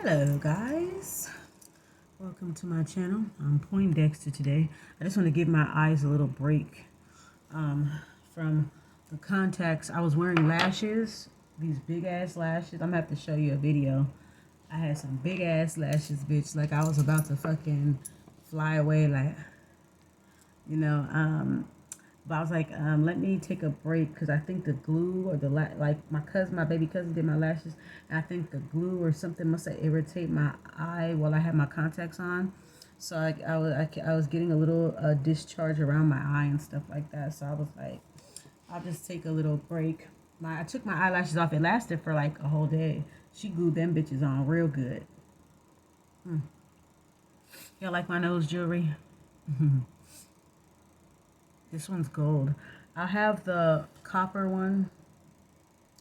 Hello guys, welcome to my channel. I'm Poindexter today. I just want to give my eyes a little break from the contacts. I was wearing lashes, these big ass lashes. I'm gonna have to show you a video. I had some big ass lashes, bitch, like I was about to fucking fly away, like, you know. But I was like, let me take a break because I think the glue or like my baby cousin did my lashes, and I think the glue or something must have irritated my eye while I had my contacts on. So I was getting a little discharge around my eye and stuff like that. So I was like, I'll just take a little break. I took my eyelashes off. It lasted for like a whole day. She glued them bitches on real good. Y'all like my nose jewelry? This one's gold. I have the copper one.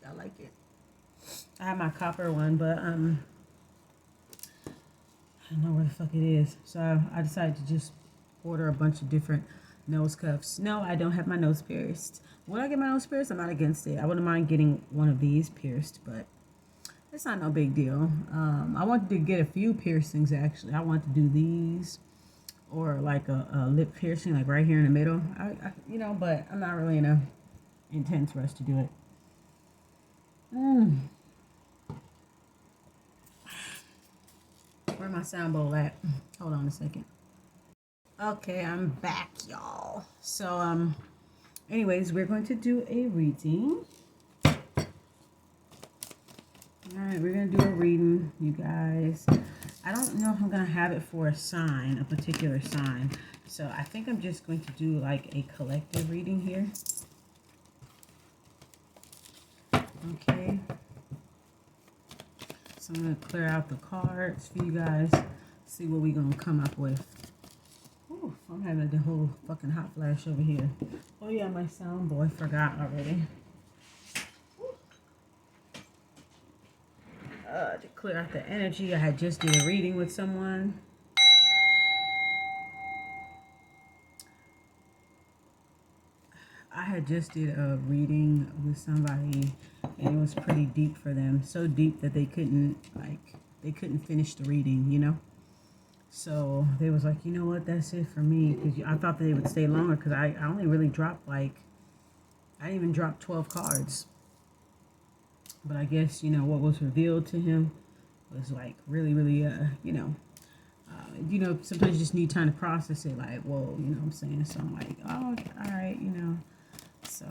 I like it. I have my copper one, but I don't know where the fuck it is. So I decided to just order a bunch of different nose cuffs. No, I don't have my nose pierced. Would I get my nose pierced? I'm not against it. I wouldn't mind getting one of these pierced, but it's not no big deal. I wanted to get a few piercings actually. I want to do these. Or like a lip piercing, like right here in the middle. But I'm not really in a intense rush to do it. Where my sound bowl at? Hold on a second. Okay, I'm back, y'all. So, anyways, we're going to do a reading. Alright, we're going to do a reading, you guys. I don't know if I'm going to have it for a sign, a particular sign. So I think I'm just going to do like a collective reading here. Okay. So I'm going to clear out the cards for you guys. See what we're going to come up with. Ooh, I'm having the whole fucking hot flash over here. Oh yeah, my sound boy forgot already. To clear out the energy, I had just did a reading with someone. I had just did a reading with somebody, and it was pretty deep for them. So deep that they couldn't finish the reading, you know. So they was like, you know what, that's it for me, because I thought that they would stay longer, because I only really dropped I didn't even drop 12 cards. But I guess, what was revealed to him was like really, really, sometimes you just need time to process it. Like, whoa, you know what I'm saying? So I'm like, oh, all right, So,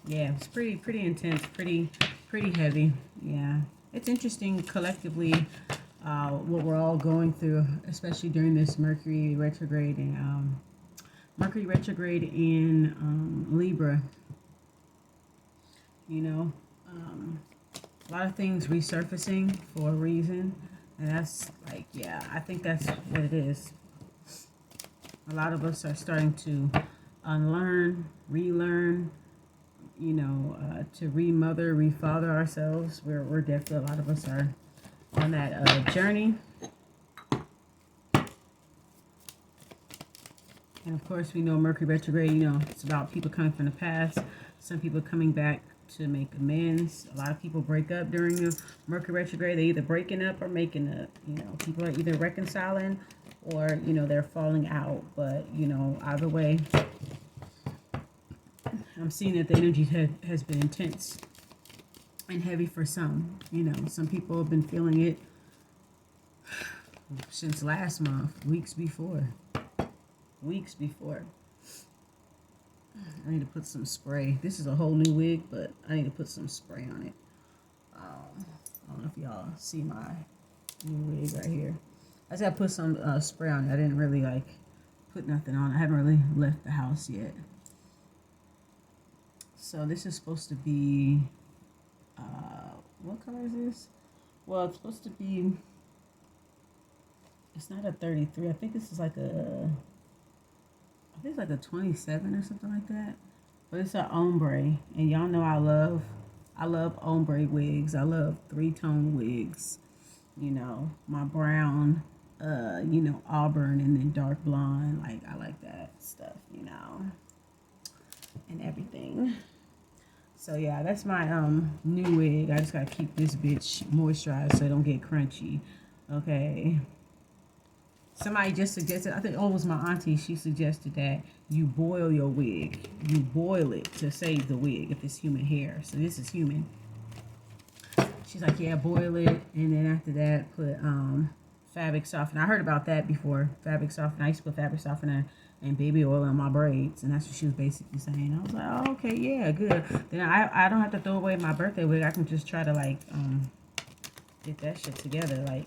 yeah, it's pretty intense, pretty heavy. Yeah, it's interesting collectively what we're all going through, especially during this Mercury retrograde and Libra. A lot of things resurfacing for a reason, and that's like, yeah, I think that's what it is. A lot of us are starting to unlearn, relearn, to remother, refather ourselves. We're definitely, a lot of us are on that journey. And of course, we know Mercury retrograde, it's about people coming from the past, some people coming back to make amends. A lot of people break up during the Mercury retrograde. They're either breaking up or making up. People are either reconciling or, they're falling out. But, either way, I'm seeing that the energy has been intense and heavy for some. Some people have been feeling it since last month, weeks before. I need to put some spray. This is a whole new wig, but I need to put some spray on it. I don't know if y'all see my new wig right here. I just got to put some spray on it. I didn't really put nothing on. I haven't really left the house yet. So this is supposed to be, what color is this? Well, it's supposed to be, it's not a 33. I think this is I think it's like a 27 or something like that. But it's an ombre. And y'all know I love ombre wigs. I love three-tone wigs. My brown, auburn, and then dark blonde. I like that stuff, and everything. So yeah, that's my new wig. I just gotta keep this bitch moisturized so it don't get crunchy. Okay. Somebody just suggested, I think, oh, it was my auntie. She suggested that you boil your wig. You boil it to save the wig if it's human hair. So this is human. She's like, yeah, boil it, and then after that, put fabric softener. I heard about that before. Fabric softener. I used to put fabric softener and baby oil on my braids, and that's what she was basically saying. I was like, oh, okay, yeah, good. Then I don't have to throw away my birthday wig. I can just try to like get that shit together. Like,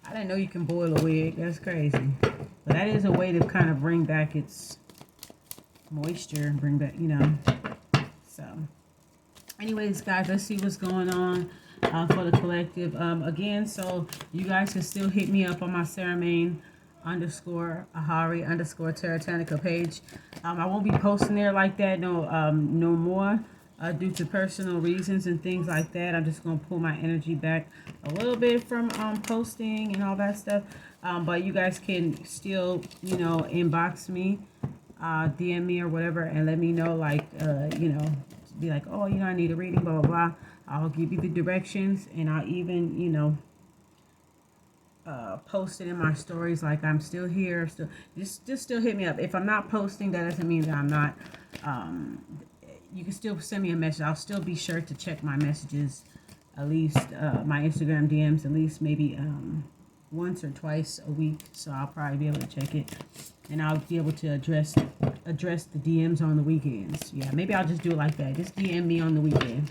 I didn't know you can boil a wig. That's crazy. But that is a way to kind of bring back its moisture and bring back, you know. So, anyways, guys, let's see what's going on for the collective. Again, so you guys can still hit me up on my Saramaine _ Ahari _ Terratanica page. I won't be posting there like that no more due to personal reasons and things like that. I'm just going to pull my energy back a little bit from posting and all that stuff. But you guys can still, you know, inbox me, DM me or whatever, and let me know, like, you know, be like, oh, you know, I need a reading, blah, blah, blah. I'll give you the directions, and I'll even, you know, post it in my stories like I'm still here. Just still hit me up. If I'm not posting, that doesn't mean that I'm not. You can still send me a message. I'll still be sure to check my messages, at least my Instagram DMs, at least maybe once or twice a week. So I'll probably be able to check it, and I'll be able to address the DMs on the weekends. Yeah, maybe I'll just do it like that. Just DM me on the weekend.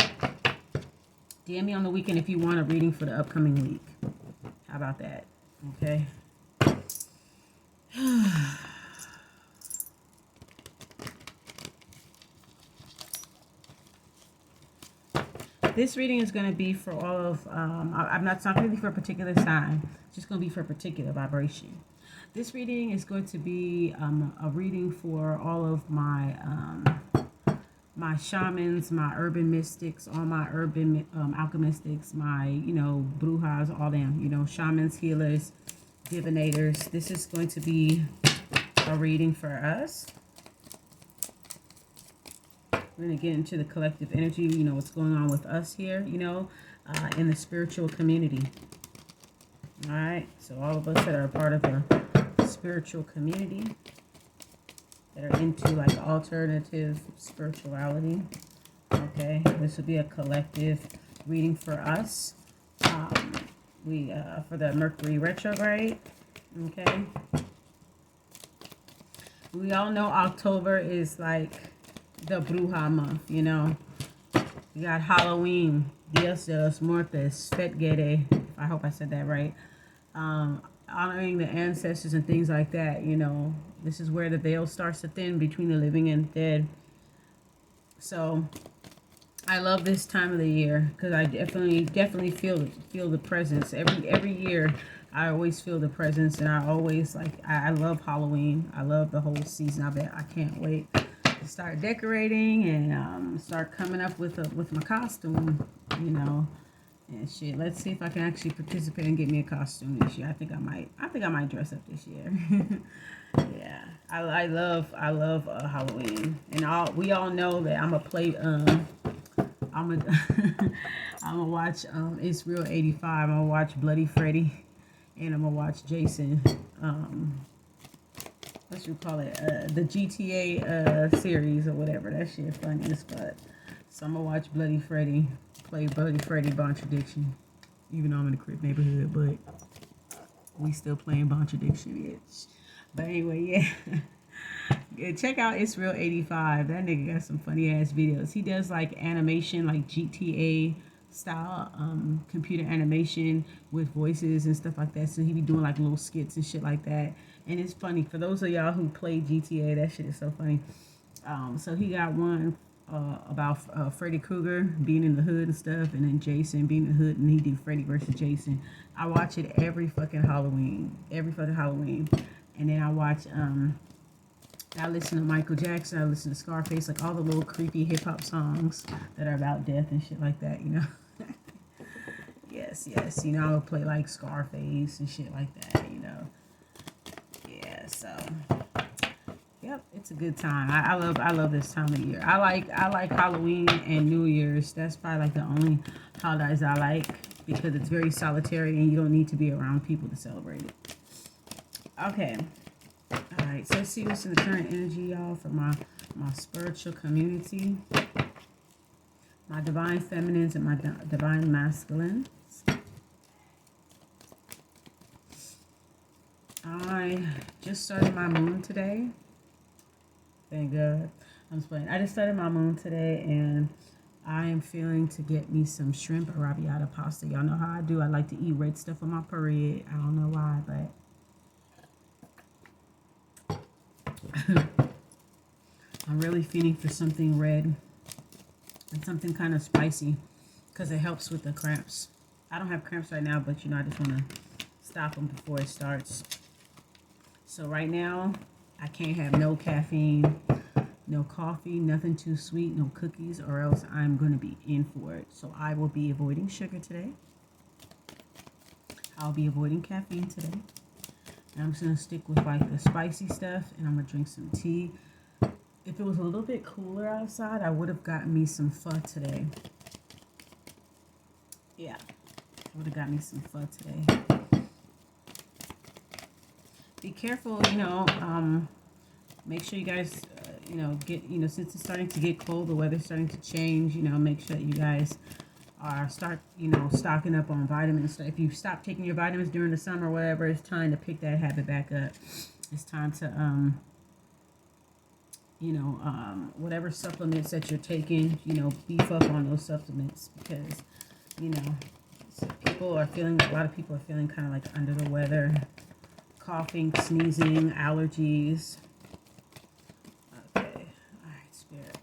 DM me on the weekend if you want a reading for the upcoming week. How about that? Okay. This reading is going to be for all of, it's not going to be for a particular sign. It's just going to be for a particular vibration. This reading is going to be a reading for all of my my shamans, my urban mystics, all my urban alchemistics, my, you know, brujas, all them, you know, shamans, healers, divinators. This is going to be a reading for us. We're going to get into the collective energy, you know, what's going on with us here, you know, in the spiritual community. All right, so all of us that are a part of a spiritual community, that are into like alternative spirituality. Okay, this will be a collective reading for us. For the Mercury Retrograde. Okay, we all know October is like the Bruja month, you know. We got Halloween, Dios de los Muertos, Fetgere, I hope I said that right. Honoring the ancestors and things like that, you know. This is where the veil starts to thin between the living and the dead. So I love this time of the year because I definitely feel the presence. Every year I always feel the presence, and I always I love Halloween. I love the whole season. I can't wait to start decorating and start coming up with my costume, you know. And shit, let's see if I can actually participate and get me a costume this year. I think I might dress up this year. Yeah, I love Halloween, and we all know that I'm gonna watch It's Real 85. I'm gonna watch Bloody Freddy, and I'm gonna watch Jason. What you call it? The GTA series or whatever. That shit funny as fuck. So I'm gonna watch Bloody Freddy. Play Bloody Freddy Bontradiction. Even though I'm in the crib neighborhood, but we still playing Bontradiction, bitch. But anyway, yeah. Yeah, check out It's Real 85. That nigga got some funny ass videos. He does like animation, like GTA style computer animation with voices and stuff like that. So he be doing like little skits and shit like that. And it's funny. For those of y'all who play GTA, that shit is so funny. So he got one about Freddy Krueger being in the hood and stuff, and then Jason being in the hood, and he did Freddy versus Jason. I watch it every fucking Halloween. And then I watch I listen to Michael Jackson, I listen to Scarface, like all the little creepy hip hop songs that are about death and shit like that, you know. Yes, you know, I'll play like Scarface and shit like that, you know. Yeah, so Yep, it's a good time. I love this time of year. I like Halloween and New Year's. That's probably like the only holidays I like because it's very solitary and you don't need to be around people to celebrate it. Okay. Alright, so let's see what's in the current energy, y'all, for my spiritual community. My divine feminines and my divine masculines. I just started my moon today. Thank God. I'm just playing. I just started my moon today, and I am feeling to get me some shrimp arrabbiata pasta. Y'all know how I do. I like to eat red stuff on my period. I don't know why, but I'm really feeling for something red and something kind of spicy because it helps with the cramps. I don't have cramps right now, but I just want to stop them before it starts. So right now, I can't have no caffeine, no coffee, nothing too sweet, no cookies, or else I'm going to be in for it. So I will be avoiding sugar today. I'll be avoiding caffeine today. And I'm just going to stick with like the spicy stuff, and I'm going to drink some tea. If it was a little bit cooler outside, I would have gotten me some pho today. Yeah, I would have got me some pho today. Be careful, make sure you guys, get, since it's starting to get cold, the weather's starting to change, make sure that you guys stocking up on vitamins. So if you stop taking your vitamins during the summer or whatever, it's time to pick that habit back up. It's time to, whatever supplements that you're taking, beef up on those supplements because, a lot of people are feeling kind of like under the weather. Coughing, sneezing, allergies. Okay. All right, Spirit.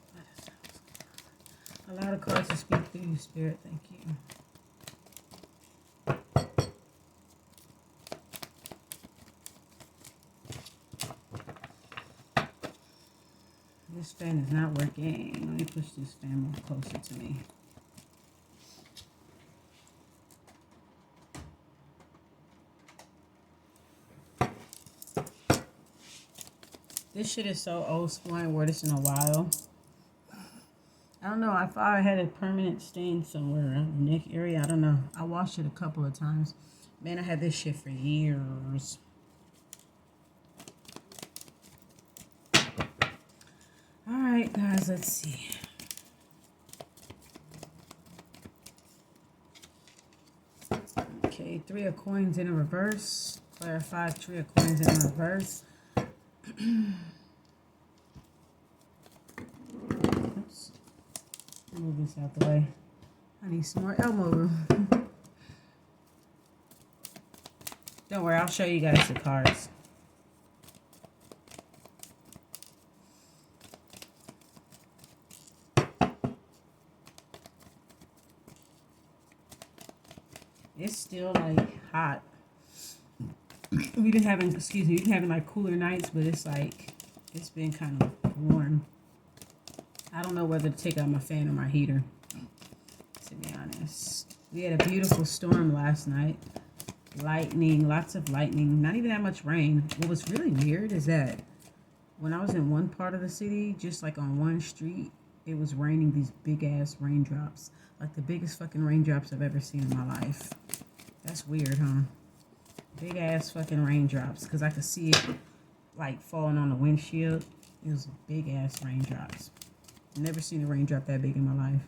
Allow the cards to speak through you, Spirit. Thank you. This fan is not working. Let me push this fan more closer to me. This shit is so old school. I ain't wore this in a while. I don't know. I thought I had a permanent stain somewhere around the neck area. I don't know. I washed it a couple of times. Man, I had this shit for years. Alright, guys. Let's see. Okay, 3 of coins in a reverse. Clarify 3 of coins in a reverse. Oops. Move this out the way. I need some more elbow room. Don't worry, I'll show you guys the cards. It's still like hot. We've been having like cooler nights, but it's been kind of warm. I don't know whether to take out my fan or my heater, to be honest. We had a beautiful storm last night. Lightning, lots of lightning, not even that much rain. What was really weird is that when I was in one part of the city, just like on one street, it was raining these big ass raindrops. Like the biggest fucking raindrops I've ever seen in my life. That's weird, huh? Big ass fucking raindrops, because I could see it like falling on the windshield. It was big ass raindrops. Never seen a raindrop that big in my life.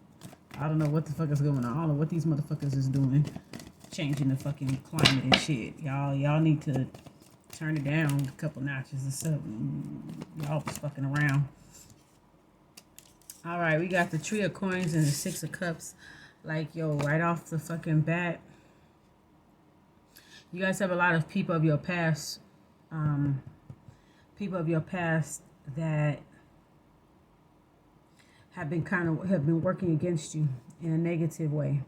I don't know what the fuck is going on. I don't know what these motherfuckers is doing. Changing the fucking climate and shit. Y'all need to turn it down a couple notches or something. Y'all was fucking around. Alright, we got the 3 of coins and the 6 of cups. Like, yo, right off the fucking bat. You guys have a lot of people of your past. That have been working against you in a negative way.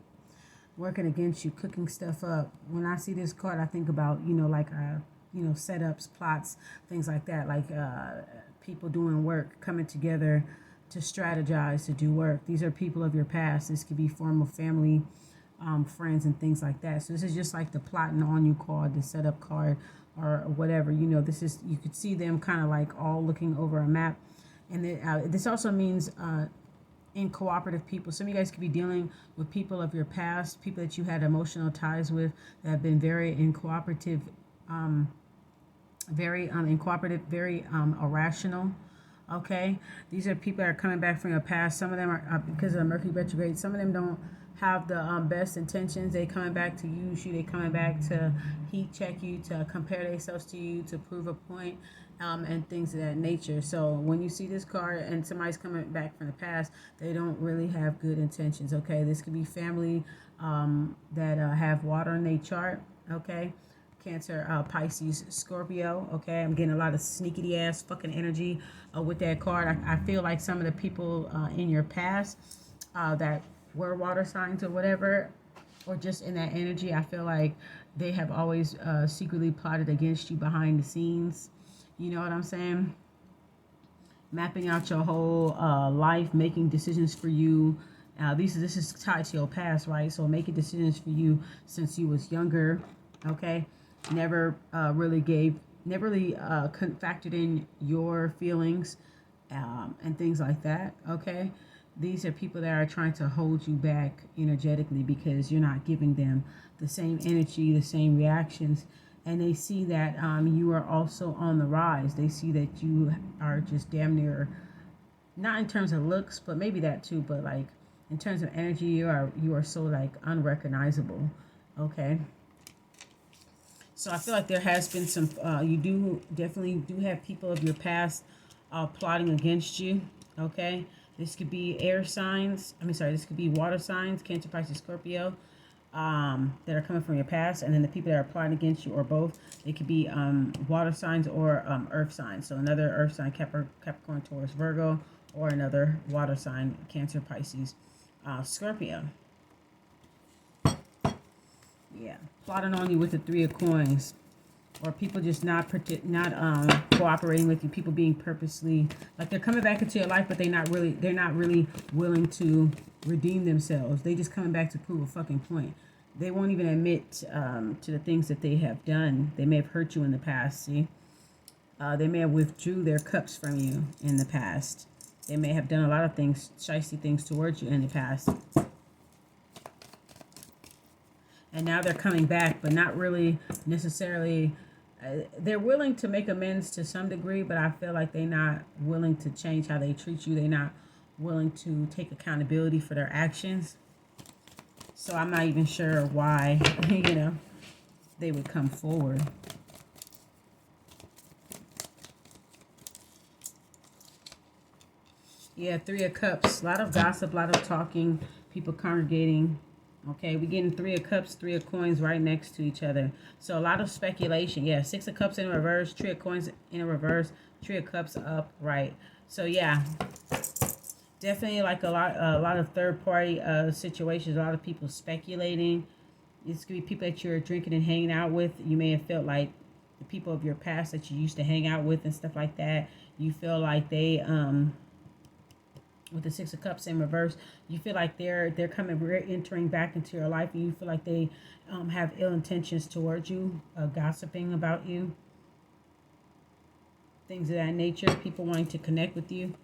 Working against you, cooking stuff up. When I see this card, I think about, setups, plots, things like that. Like people doing work, coming together to strategize, to do work. These are people of your past. This could be formal family, friends and things like that. So this is just like the plotting on you card, the setup card, or whatever. You know, this is, you could see them kind of like all looking over a map. And this also means in cooperative people. Some of you guys could be dealing with people of your past, people that you had emotional ties with that have been very in cooperative, very irrational. Okay, these are people that are coming back from your past. Some of them are because of the Mercury retrograde. Some of them don't have the best intentions. They coming back to use you. They coming back to heat check you, to compare themselves to you, to prove a point, and things of that nature. So when you see this card and somebody's coming back from the past, they don't really have good intentions. Okay, this could be family that have water in their chart. Okay. Cancer, Pisces, Scorpio. Okay, I'm getting a lot of sneaky ass fucking energy with that card. I feel like some of the people in your past that were water signs or whatever, or just in that energy, I feel like they have always secretly plotted against you behind the scenes. You know what I'm saying? Mapping out your whole life, making decisions for you. This is tied to your past, right? So making decisions for you since you was younger. Okay, never really factored in your feelings and things like that. Okay, these are people that are trying to hold you back energetically because you're not giving them the same energy, the same reactions, and they see that you are also on the rise. They see that you are just damn near, not in terms of looks, but maybe that too, but like in terms of energy, you are so like unrecognizable. Okay. So I feel like there has been some, you definitely have people of your past plotting against you, okay? This could be this could be water signs, Cancer, Pisces, Scorpio, that are coming from your past. And then the people that are plotting against you, or both, they could be water signs or earth signs. So another earth sign, Capricorn, Taurus, Virgo, or another water sign, Cancer, Pisces, Scorpio. Yeah, plotting on you with the Three of Coins, or people just not cooperating with you. People being purposely like they're coming back into your life, but they're not really willing to redeem themselves. They just coming back to prove a fucking point. They won't even admit to the things that they have done. They may have hurt you in the past. See, they may have withdrew their cups from you in the past. They may have done a lot of things, shicey things towards you in the past. And now they're coming back, but not really necessarily. They're willing to make amends to some degree, but I feel like they're not willing to change how they treat you. They're not willing to take accountability for their actions. So I'm not even sure why, they would come forward. Yeah, Three of Cups. A lot of gossip, a lot of talking, people congregating. Okay, we're getting Three of Cups, Three of Coins right next to each other. So a lot of speculation. Yeah, Six of Cups in reverse, Three of Coins in reverse, Three of Cups upright. So yeah, definitely like a lot of third party situations. A lot of people speculating. It's gonna be people that you're drinking and hanging out with. You may have felt like the people of your past that you used to hang out with and stuff like that. You feel like they with the Six of Cups in reverse, you feel like they're entering back into your life, and you feel like they have ill intentions towards you, gossiping about you, things of that nature. People wanting to connect with you.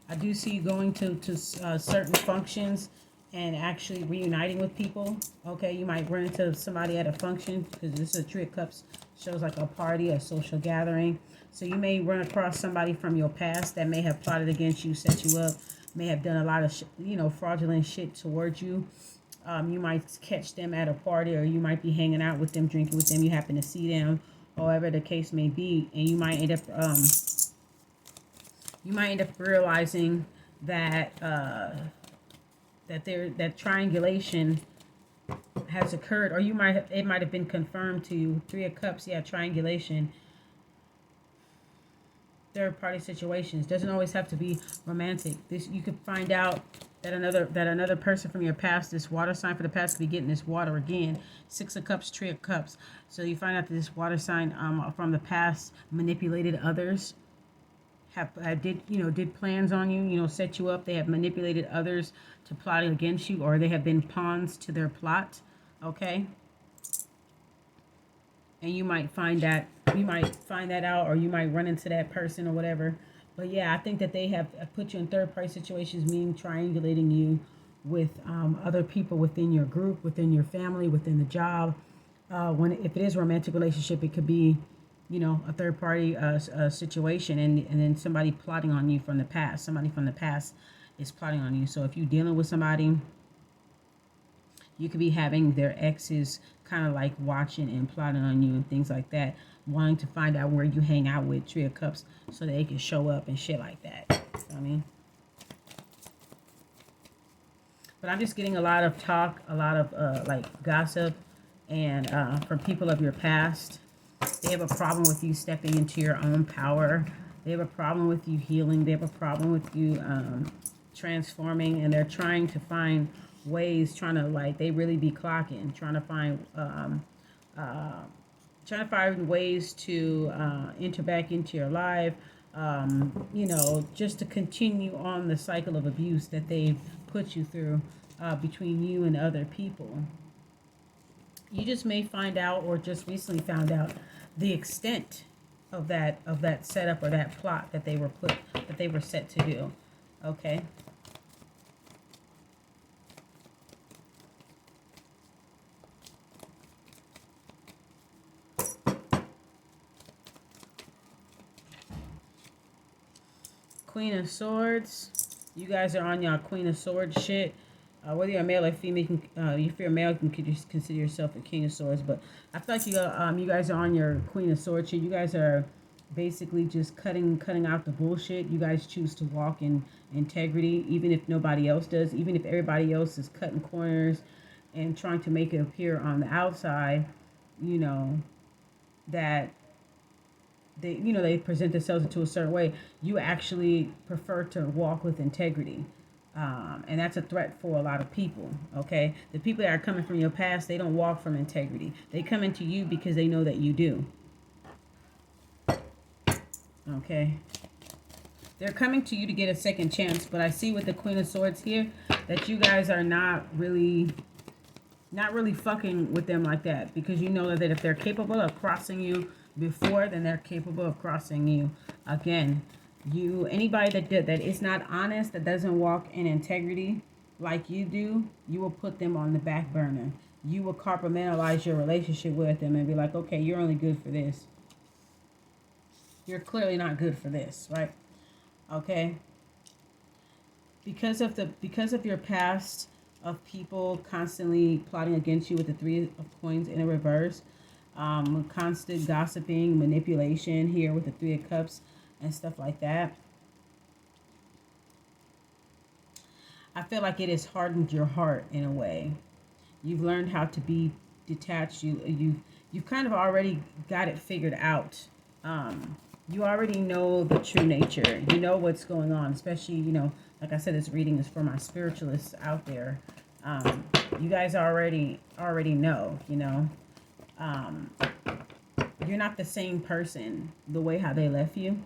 I do see you going to certain functions and actually reuniting with people. Okay, you might run into somebody at a function because this is a Three of Cups, shows like a party, a social gathering. So you may run across somebody from your past that may have plotted against you, set you up, may have done a lot of fraudulent shit towards you. You might catch them at a party, or you might be hanging out with them, drinking with them. You happen to see them, however the case may be, and you might end up realizing that that triangulation has occurred, or it might have been confirmed to you. Three of Cups, yeah, triangulation. Third party situations doesn't always have to be romantic. This, you could find out that another person from your past, this water sign for the past, could be getting this water again. Six of Cups, Three of Cups. So you find out that this water sign from the past manipulated others, did plans on you, set you up. They have manipulated others to plot against you, or they have been pawns to their plot. Okay? And you might find that out, or you might run into that person or whatever. But yeah, I think that they have put you in third party situations, meaning triangulating you with other people within your group, within your family, within the job. If it is a romantic relationship, it could be, a third party situation, and then somebody plotting on you from the past. Somebody from the past is plotting on you. So if you're dealing with somebody, you could be having their exes kind of like watching and plotting on you and things like that, wanting to find out where you hang out with, Three of Cups, so they can show up and shit like that. You know what I mean? But I'm just getting a lot of talk, a lot of like gossip, and from people of your past. They have a problem with you stepping into your own power. They have a problem with you healing. They have a problem with you transforming, and they're trying to find ways, they really be clocking, trying to find ways to enter back into your life, just to continue on the cycle of abuse that they've put you through between you and other people. You just may find out, or just recently found out, the extent of that setup or that plot that they were set to do. Okay. Queen of Swords. You guys are on y'all Queen of Swords shit. Whether you're a male or female, if you're a male, you can just consider yourself a King of Swords. But I feel like you guys are on your Queen of Swords shit. You guys are basically just cutting out the bullshit. You guys choose to walk in integrity, even if nobody else does. Even if everybody else is cutting corners and trying to make it appear on the outside, that they present themselves into a certain way. You actually prefer to walk with integrity. And that's a threat for a lot of people, okay? The people that are coming from your past, they don't walk from integrity. They come into you because they know that you do. Okay? They're coming to you to get a second chance, but I see with the Queen of Swords here that you guys are not really fucking with them like that, because you know that if they're capable of crossing you before, then they're capable of crossing you again. Anybody that is not honest, that doesn't walk in integrity like you do, you will put them on the back burner. You will compartmentalize your relationship with them and be like, okay, you're only good for this. You're clearly not good for this, right? Okay. Because of your past of people constantly plotting against you with the Three of Coins in a reverse, constant gossiping, manipulation here with the Three of Cups and stuff like that. I feel like it has hardened your heart in a way. You've learned how to be detached. You've kind of already got it figured out. You already know the true nature. You know what's going on, especially, like I said, this reading is for my spiritualists out there. You guys already know, you're not the same person the way how they left you.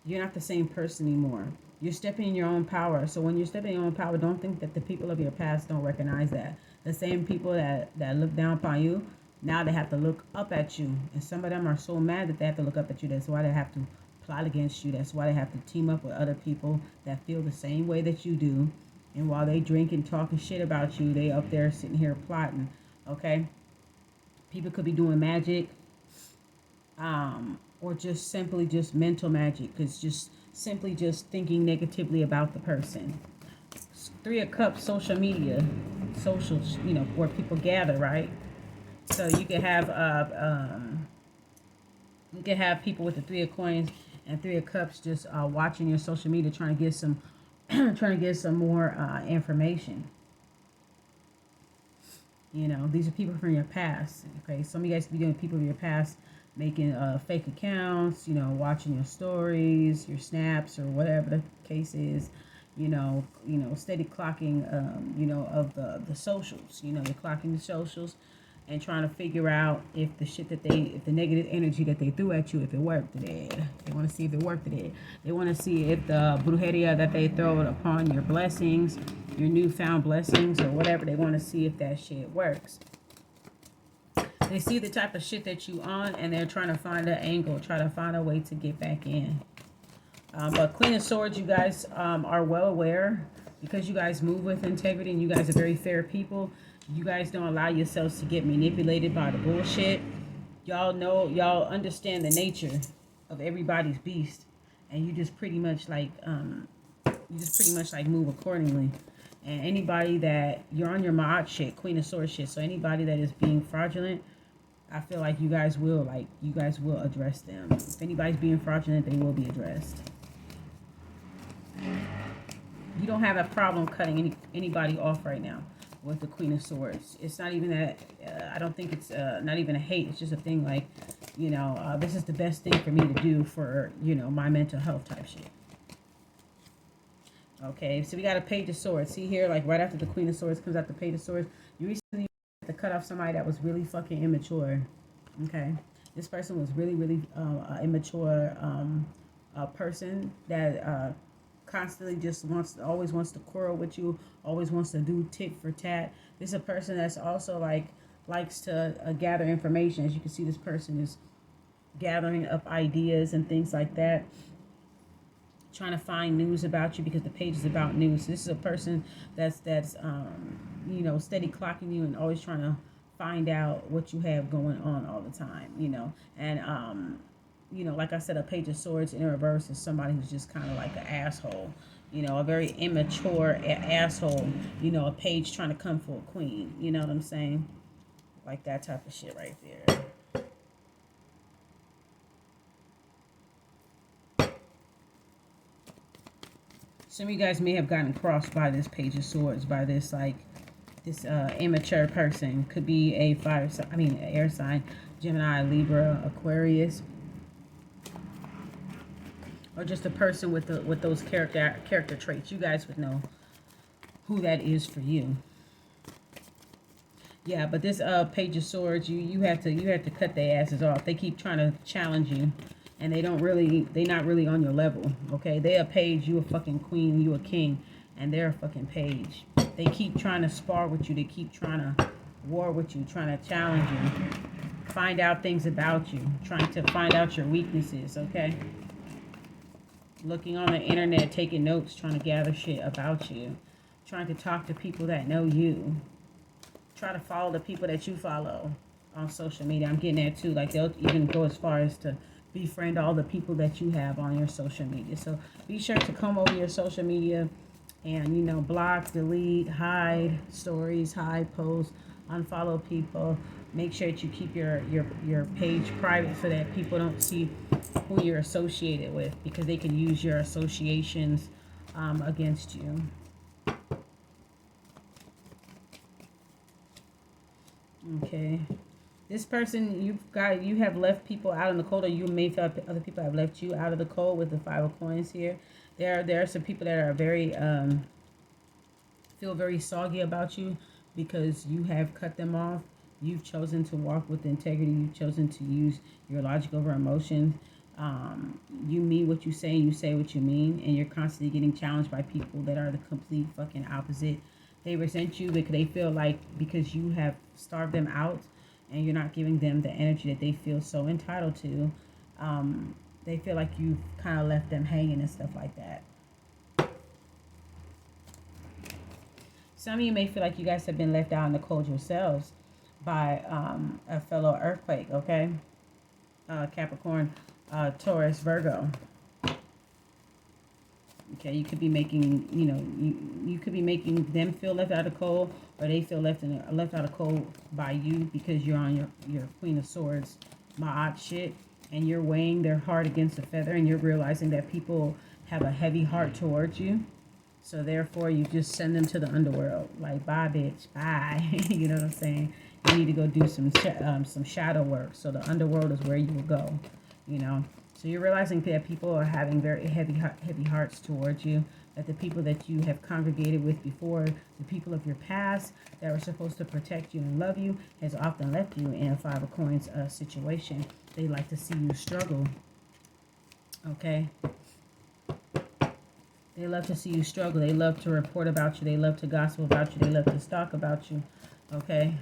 You're not the same person anymore. You're stepping in your own power. So when you're stepping in your own power, don't think that the people of your past don't recognize that. The same people that look down upon you, now they have to look up at you. And some of them are so mad that they have to look up at you. That's why they have to plot against you. That's why they have to team up with other people that feel the same way that you do. And while they drink and talking shit about you, they up there sitting here plotting. Okay? People could be doing magic. Or just simply just mental magic. Because just simply just thinking negatively about the person. Three of Cups, social media. Socials, where people gather, right? So you could have people with the Three of Coins and Three of Cups just watching your social media, trying to get some more information. These are people from your past. Okay, some of you guys could be doing people from your past, making fake accounts. Watching your stories, your snaps, or whatever the case is. Steady clocking. Of the socials. You're clocking the socials and trying to figure out if the negative energy that they threw at you, if it worked today. They want to see if it worked today. They want to see if the brujeria that they throw upon your blessings, your newfound blessings or whatever, they want to see if that shit works. They see the type of shit that you on, and they're trying to find an angle, try to find a way to get back in. But Queen of Swords, you guys are well aware, because you guys move with integrity and you guys are very fair people. You guys don't allow yourselves to get manipulated by the bullshit. Y'all know, y'all understand the nature of everybody's beast, and you just pretty much like move accordingly. And anybody that you're on your Ma'at shit, Queen of Swords shit, so anybody that is being fraudulent, I feel like you guys will address them. If anybody's being fraudulent, they will be addressed. You don't have a problem cutting anybody off right now with the Queen of Swords. It's not even that, I don't think it's not even a hate. It's just a thing like, you know, this is the best thing for me to do for, you know, my mental health type shit. Okay, so we got a Page of Swords. See here, like right after the Queen of Swords comes out the Page of Swords. You recently had to cut off somebody that was really fucking immature. Okay, this person was really immature person that constantly just always wants to quarrel with you, always wants to do tit for tat. This is a person that's also like likes to gather information. As you can see, this person is gathering up ideas and things like that, trying to find news about you, because the page is about news. This is a person that's you know, steady clocking you and always trying to find out what you have going on all the time, you know. And you know, like I said, a Page of Swords in reverse is somebody who's just kind of like an asshole, you know, a very immature asshole, you know, a page trying to come for a queen, you know what I'm saying? Like that type of shit right there. Some of you guys may have gotten crossed by this Page of Swords, by this, like, this immature person. Could be a air sign, Gemini, Libra, Aquarius, or just a person with those character traits. You guys would know who that is for you. Yeah, but this Page of Swords, you have to cut their asses off. They keep trying to challenge you, and they're not really on your level. Okay, they a page, you a fucking queen, you a king, and they're a fucking page. They keep trying to spar with you. They keep trying to war with you, trying to challenge you, find out things about you, trying to find out your weaknesses. Okay. Looking on the internet, taking notes, trying to gather shit about you, trying to talk to people that know you, try to follow the people that you follow on social media. I'm getting that too. Like, they'll even go as far as to befriend all the people that you have on your social media. So be sure to come over your social media and, you know, block, delete, hide stories, hide posts, unfollow people. Make sure that you keep your page private so that people don't see who you're associated with, because they can use your associations against you. Okay. This person, you have left people out in the cold, or you may feel other people have left you out of the cold with the Five of Coins here. There are some people that are very feel very soggy about you because you have cut them off. You've chosen to walk with integrity. You've chosen to use your logic over emotions. You mean what you say, and you say what you mean, and you're constantly getting challenged by people that are the complete fucking opposite. They resent you because they feel like, because you have starved them out and you're not giving them the energy that they feel so entitled to, they feel like you've kind of left them hanging and stuff like that. Some of you may feel like you guys have been left out in the cold yourselves by a fellow earthquake, okay? Capricorn, Taurus, Virgo. Okay, you could be making, you know, you could be making them feel left out of cold, or they feel left out of cold by you because you're on your Queen of Swords, Ma'at shit, and you're weighing their heart against a feather, and you're realizing that people have a heavy heart towards you. So therefore, you just send them to the underworld. Like, bye, bitch, bye. You know what I'm saying? You need to go do some shadow work. So the underworld is where you will go, you know. So you're realizing that people are having very heavy hearts towards you, that the people that you have congregated with before, the people of your past that were supposed to protect you and love you, has often left you in a Five of Coins situation. They like to see you struggle, okay? They love to see you struggle. They love to report about you. They love to gossip about you. They love to talk about you, okay?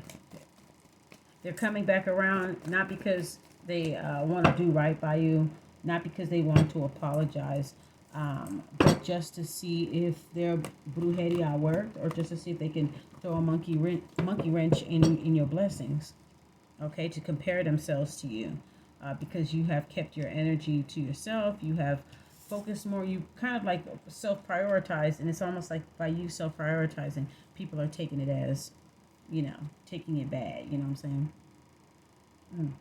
They're coming back around, not because they want to do right by you, not because they want to apologize, but just to see if their brujeria worked, or just to see if they can throw a monkey wrench in your blessings, okay, to compare themselves to you, because you have kept your energy to yourself. You have focused more. You kind of like self-prioritize, and it's almost like by you self-prioritizing, people are taking it as, taking it bad. You know what I'm saying? I'm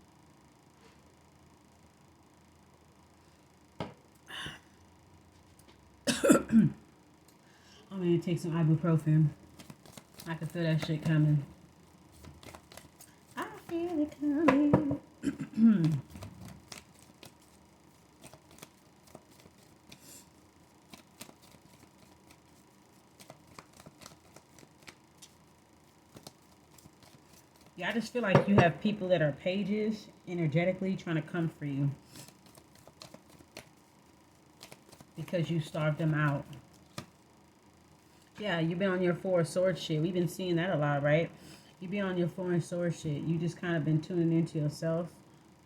gonna take some ibuprofen. I can feel that shit coming. I feel it coming. Yeah, I just feel like you have people that are pages energetically trying to come for you because you starved them out. Yeah, you've been on your Four of Swords shit. We've been seeing that a lot, right? You be on your Four of Swords shit. You just kind of been tuning into yourself,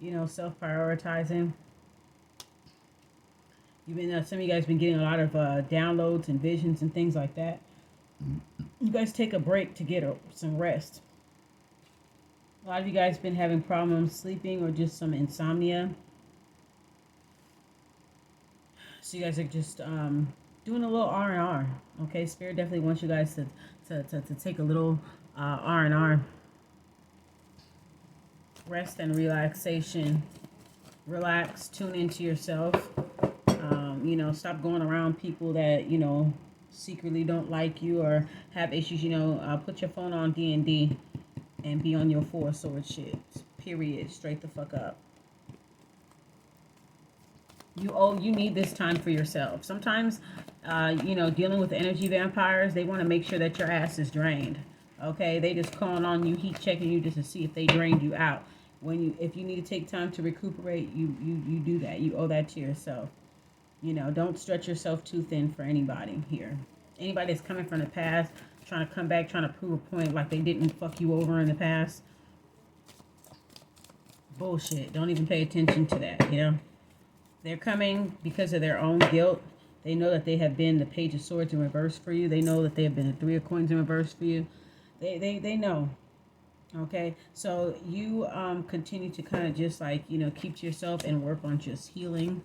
self-prioritizing. You've been, some of you guys been getting a lot of downloads and visions and things like that. You guys take a break to get some rest. A lot of you guys been having problems sleeping or just some insomnia. So you guys are just doing a little R&R. Okay, Spirit definitely wants you guys to take a little R&R. Rest and relaxation. Relax, tune into yourself. Stop going around people that, secretly don't like you or have issues. Put your phone on D&D and be on your Four of Swords shit. Period. Straight the fuck up. You need this time for yourself. Sometimes, dealing with energy vampires, they want to make sure that your ass is drained. Okay, they just calling on you, heat checking you just to see if they drained you out. If you need to take time to recuperate, you do that. You owe that to yourself. Don't stretch yourself too thin for anybody here. Anybody that's coming from the past, trying to come back, trying to prove a point like they didn't fuck you over in the past. Bullshit. Don't even pay attention to that, They're coming because of their own guilt. They know that they have been the Page of Swords in reverse for you. They know that they have been the Three of Coins in reverse for you. They know. Okay? So you continue to kind of just like, keep to yourself and work on just healing.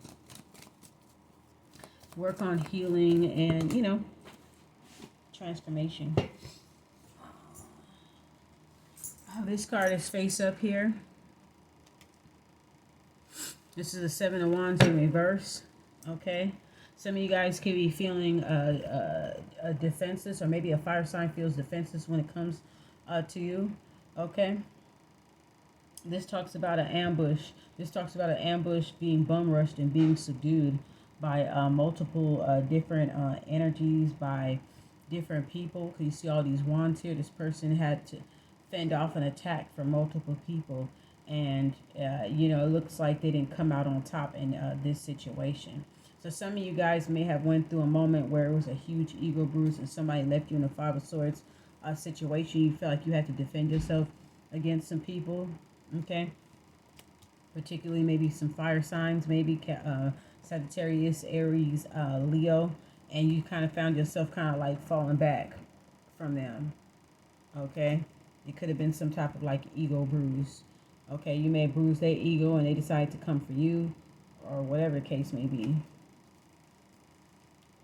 Work on healing and, transformation. This card is face up here. This is a Seven of Wands in reverse. Okay. Some of you guys could be feeling defenseless, or maybe a fire sign feels defenseless when it comes to you. Okay. This talks about an ambush. This talks about an ambush being bum rushed and being subdued by multiple different energies, by different people. Because you see all these wands here. This person had to fend off an attack from multiple people. And, it looks like they didn't come out on top in this situation. So some of you guys may have went through a moment where it was a huge ego bruise and somebody left you in a Five of Swords situation. You felt like you had to defend yourself against some people. Okay. Particularly maybe some fire signs, maybe Sagittarius, Aries, Leo. And you kind of found yourself kind of like falling back from them. Okay. It could have been some type of like ego bruise. Okay, you may bruise their ego and they decide to come for you, or whatever the case may be.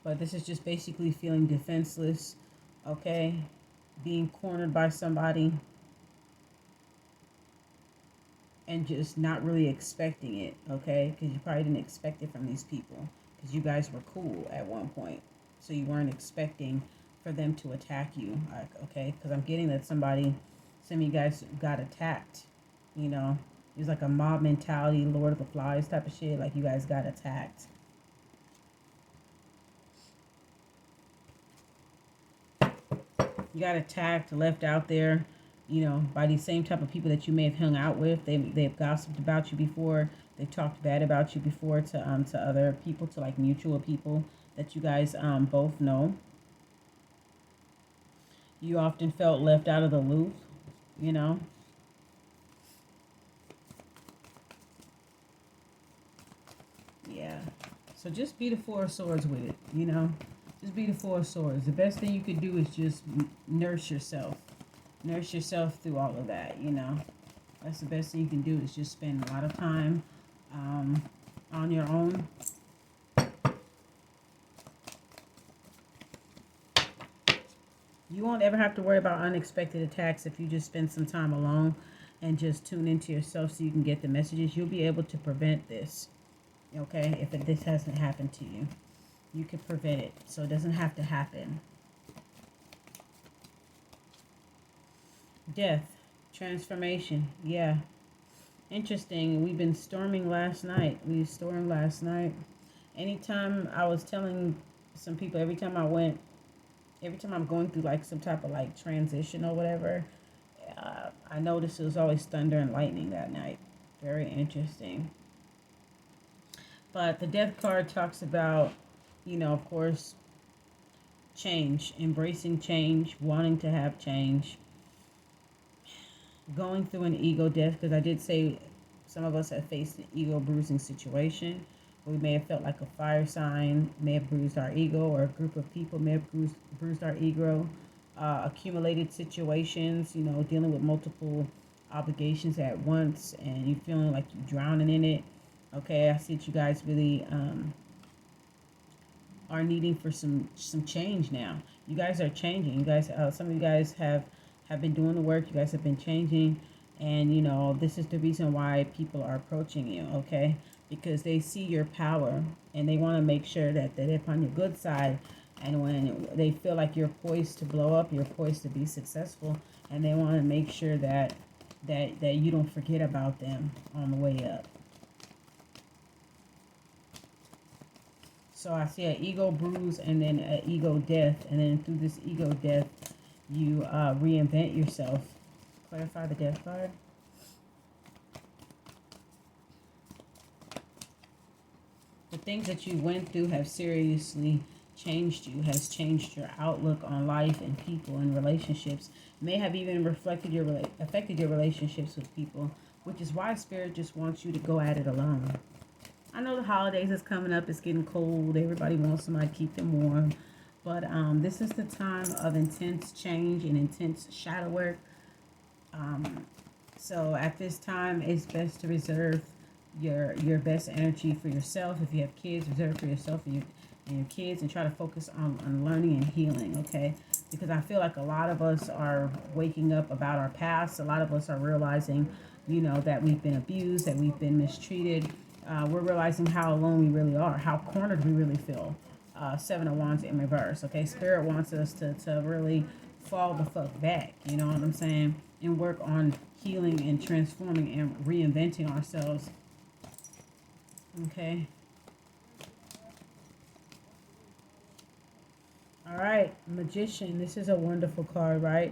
But this is just basically feeling defenseless, okay? Being cornered by somebody and just not really expecting it, okay? Because you probably didn't expect it from these people because you guys were cool at one point. So you weren't expecting for them to attack you, okay? Because I'm getting that some of you guys got attacked. It was like a mob mentality, Lord of the Flies type of shit. Like you guys got attacked. You got attacked, left out there, by these same type of people that you may have hung out with. They've gossiped about you before. They've talked bad about you before to other people, to like mutual people that you guys both know. You often felt left out of the loop, Yeah. So just be the Four of Swords with it, you know. Just be the Four of Swords. The best thing you could do is just nurse yourself. Nurse yourself through all of that, you know. That's the best thing you can do is just spend a lot of time on your own. You won't ever have to worry about unexpected attacks if you just spend some time alone and just tune into yourself so you can get the messages. You'll be able to prevent this, okay? If this hasn't happened to you, you can prevent it, so it doesn't have to happen. Death, transformation, yeah. Interesting. We've been storming last night. We stormed last night. Anytime I was telling some people, every time I'm going through like some type of like transition or whatever, I noticed it was always thunder and lightning that night. Very interesting. But the death card talks about, you know, of course, change, embracing change, wanting to have change, going through an ego death, because I did say some of us have faced an ego bruising situation. We may have felt like a fire sign may have bruised our ego, or a group of people may have bruised our ego. Accumulated situations, you know, dealing with multiple obligations at once, and you feeling like you're drowning in it. Okay, I see that you guys really are needing for some change now. You guys are changing. You guys, some of you guys have been doing the work. You guys have been changing, and you know this is the reason why people are approaching you. Okay, because they see your power and they want to make sure that they're on your good side. And when they feel like you're poised to blow up, you're poised to be successful, and they want to make sure that you don't forget about them on the way up. So I see an ego bruise and then an ego death. And then through this ego death, you reinvent yourself. Clarify the death card. The things that you went through have seriously changed you, has changed your outlook on life and people and relationships. May have even affected your relationships with people, which is why Spirit just wants you to go at it alone. I know the holidays is coming up. It's getting cold. Everybody wants somebody to keep them warm. But this is the time of intense change and intense shadow work. So at this time, it's best to reserve your best energy for yourself. If you have kids, reserve for yourself and your kids, and try to focus on learning and healing, okay? Because I feel like a lot of us are waking up about our past. A lot of us are realizing, you know, that we've been abused, that we've been mistreated. We're realizing how alone we really are, how cornered we really feel. Seven of Wands in reverse, okay? Spirit wants us to really fall the fuck back, you know what I'm saying? And work on healing and transforming and reinventing ourselves, okay? All right, Magician. This is a wonderful card, right?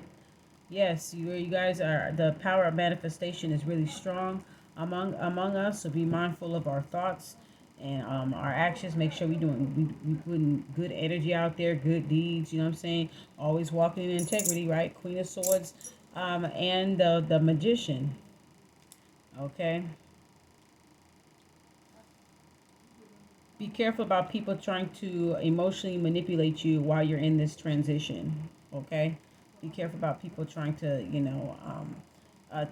Yes, you guys are, the power of manifestation is really strong among us, so be mindful of our thoughts and our actions. Make sure we putting good energy out there, good deeds, you know what I'm saying? Always walking in integrity, right? Queen of Swords and the Magician. Okay? Be careful about people trying to emotionally manipulate you while you're in this transition, okay? Be careful about people trying to, you know,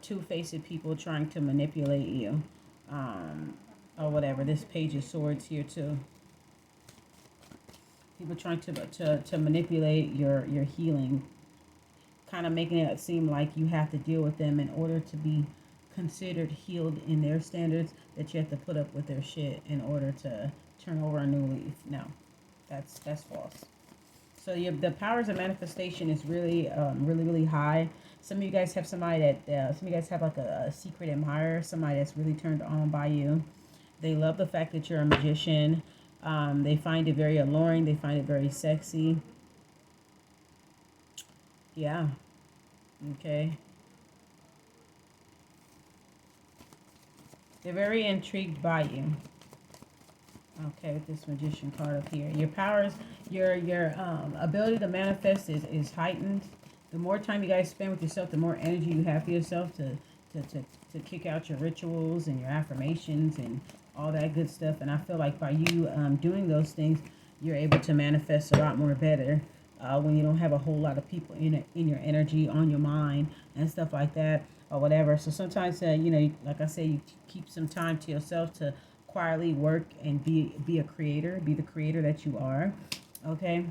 two-faced people trying to manipulate you, or whatever. This Page of Swords here too. People trying to manipulate your healing, kind of making it seem like you have to deal with them in order to be considered healed in their standards, that you have to put up with their shit in order to turn over a new leaf. No, that's false. So the powers of manifestation is really, really high. Some of you guys have somebody that, some of you guys have like a secret admirer, somebody that's really turned on by you. They love the fact that you're a magician. They find it very alluring. They find it very sexy. Yeah. Okay. They're very intrigued by you. Okay, with this Magician card up here. Your powers, your ability to manifest is heightened. The more time you guys spend with yourself, the more energy you have for yourself to to kick out your rituals and your affirmations and all that good stuff. And I feel like by you doing those things, you're able to manifest a lot more better when you don't have a whole lot of people in your energy, on your mind, and stuff like that, or whatever. So sometimes, like I say, you keep some time to yourself to quietly work and be a creator, be the creator that you are. Okay.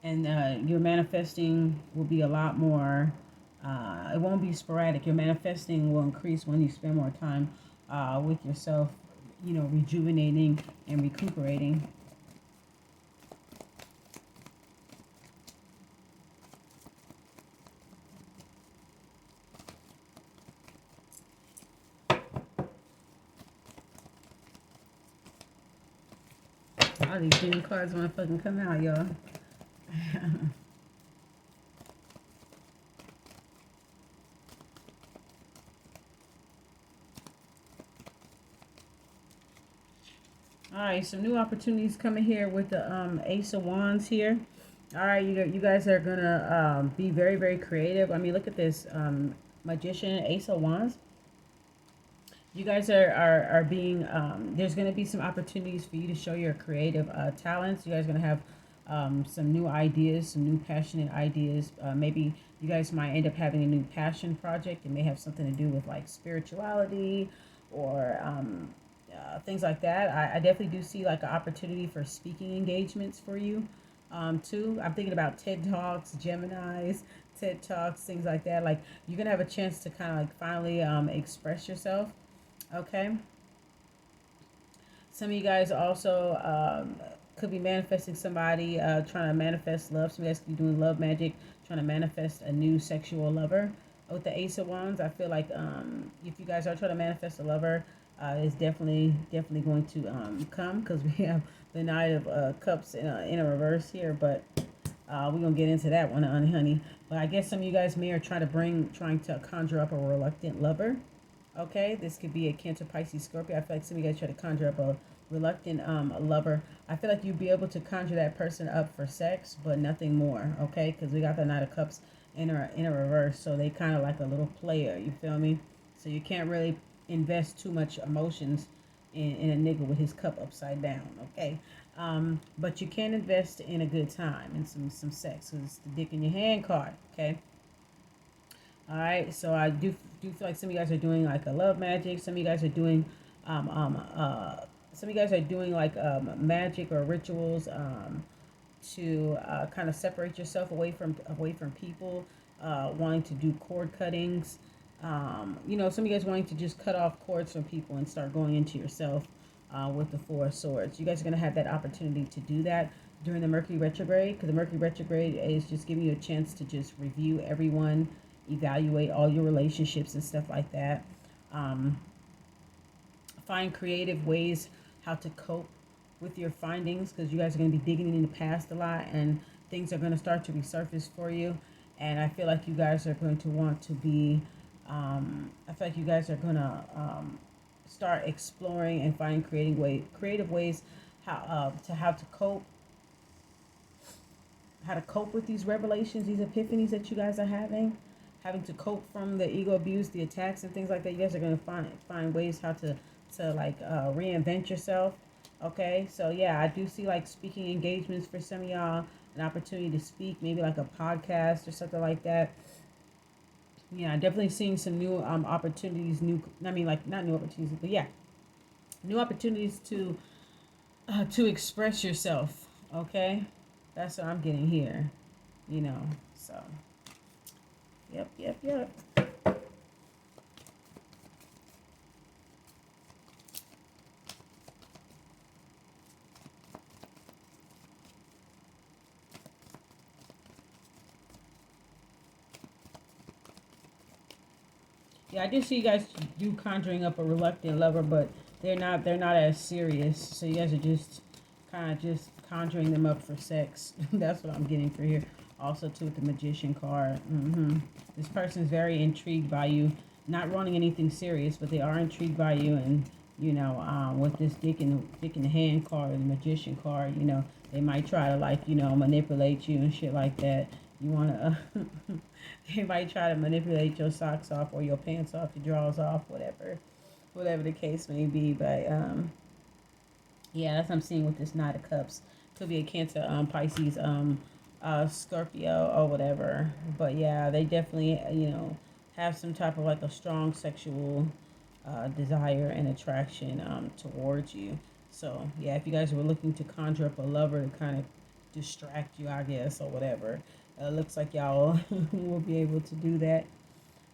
And your manifesting will be a lot more, it won't be sporadic. Your manifesting will increase when you spend more time with yourself, rejuvenating and recuperating. All these damn cards want to fucking come out, y'all. All right, some new opportunities coming here with the Ace of Wands here. All right, you guys are gonna be very, very creative. I mean, look at this Magician, Ace of Wands. You guys are being, there's going to be some opportunities for you to show your creative talents. You guys are going to have some new ideas, some new passionate ideas. Maybe you guys might end up having a new passion project. It may have something to do with like spirituality or things like that. I definitely do see like an opportunity for speaking engagements for you too. I'm thinking about TED Talks, Geminis, TED Talks, things like that. Like you're going to have a chance to kind of like finally express yourself. Okay. Some of you guys also could be manifesting somebody, trying to manifest love. Some of you guys could be doing love magic, trying to manifest a new sexual lover. With the Ace of Wands, I feel like if you guys are trying to manifest a lover, it's definitely going to come, because we have the Knight of Cups in a reverse here. But we're going to get into that one, honey. But I guess some of you guys may are trying to conjure up a reluctant lover. Okay, this could be a Cancer, Pisces, Scorpio. I feel like some of you guys try to conjure up a reluctant lover. I feel like you'd be able to conjure that person up for sex, but nothing more. Okay, because we got the Knight of Cups in a reverse, so they kind of like a little player. You feel me? So you can't really invest too much emotions in a nigga with his cup upside down. Okay, but you can invest in a good time and some sex. So it's the dick in your hand card. Okay. All right, so I do feel like some of you guys are doing like a love magic. Some of you guys are doing, some of you guys are doing like magic or rituals to kind of separate yourself away from people, wanting to do cord cuttings. Some of you guys wanting to just cut off cords from people and start going into yourself with the Four of Swords. You guys are going to have that opportunity to do that during the Mercury Retrograde, because the Mercury Retrograde is just giving you a chance to just review everyone, evaluate all your relationships and stuff like that. Find creative ways how to cope with your findings, because you guys are going to be digging in the past a lot, and things are going to start to resurface for you. And I feel like you guys are going to want to be, I feel like you guys are going to start exploring and finding creative ways how to cope with these revelations, these epiphanies that you guys are having to cope from the ego abuse, the attacks and things like that. You guys are going to find ways how to like reinvent yourself. Okay, so yeah, I do see like speaking engagements for some of y'all, an opportunity to speak, maybe like a podcast or something like that. Yeah, definitely seeing some new opportunities, not new opportunities, but yeah, new opportunities to express yourself. Okay, that's what I'm getting here, so yep. Yeah, I do see you guys do conjuring up a reluctant lover, but they're not as serious. So you guys are just kind of just conjuring them up for sex. That's what I'm getting for here. Also, too, with the Magician card. This person is very intrigued by you. Not wanting anything serious, but they are intrigued by you. And, with this dick in the hand card, the Magician card, they might try to, like, manipulate you and shit like that. You want to, they might try to manipulate your socks off or your pants off, your drawers off, whatever the case may be. But yeah, that's what I'm seeing with this Knight of Cups. Could be a Cancer, Pisces, Scorpio or whatever. But yeah, they definitely, have some type of like a strong sexual desire and attraction towards you. So yeah, if you guys were looking to conjure up a lover to kind of distract you, I guess, or whatever, looks like y'all will be able to do that.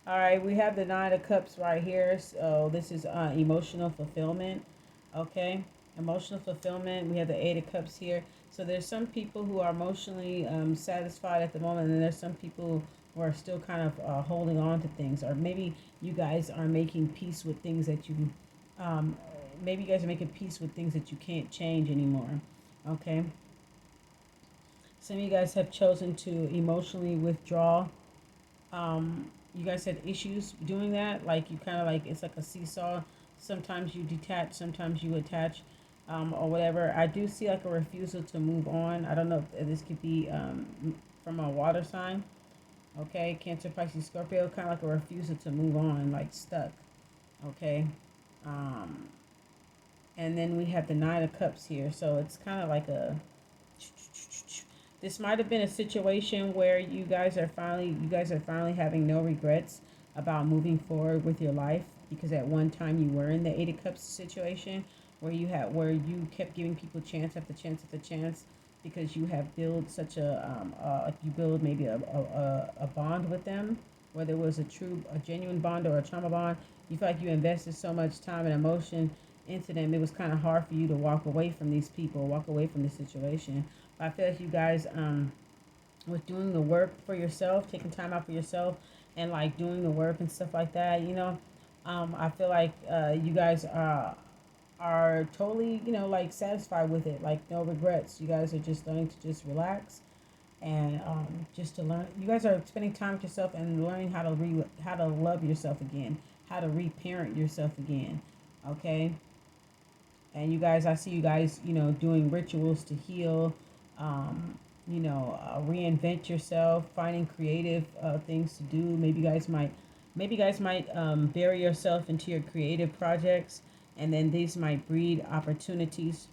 All right, we have the Nine of Cups right here. So this is emotional fulfillment. Okay, emotional fulfillment. We have the Eight of Cups here. So there's some people who are emotionally satisfied at the moment, and there's some people who are still kind of holding on to things, or maybe you guys are making peace with things that you, um, maybe you guys are making peace with things that you can't change anymore. Okay. Some of you guys have chosen to emotionally withdraw. You guys had issues doing that, like you kind of like it's like a seesaw. Sometimes you detach, sometimes you attach, or whatever. I do see like a refusal to move on. I don't know if this could be from a water sign. Okay, Cancer, Pisces, Scorpio, kind of like a refusal to move on, like stuck. Okay, um, and then we have the Nine of Cups here, so it's kind of like a, this might have been a situation where you guys are finally having no regrets about moving forward with your life, because at one time you were in the Eight of Cups situation where you kept giving people chance after chance after chance, because you have built such you build maybe a bond with them, whether it was a genuine bond or a trauma bond. You feel like you invested so much time and emotion into them, it was kind of hard for you to walk away from these people, walk away from the situation. I feel like you guys, with doing the work for yourself, taking time out for yourself, and like doing the work and stuff like that, I feel like you guys are totally, like satisfied with it, like no regrets. You guys are just learning to just relax and just to learn. You guys are spending time with yourself and learning how to love yourself again, how to reparent yourself again. Okay, and you guys, I see you guys, doing rituals to heal, reinvent yourself, finding creative things to do. Maybe you guys might bury yourself into your creative projects, and then these might breed opportunities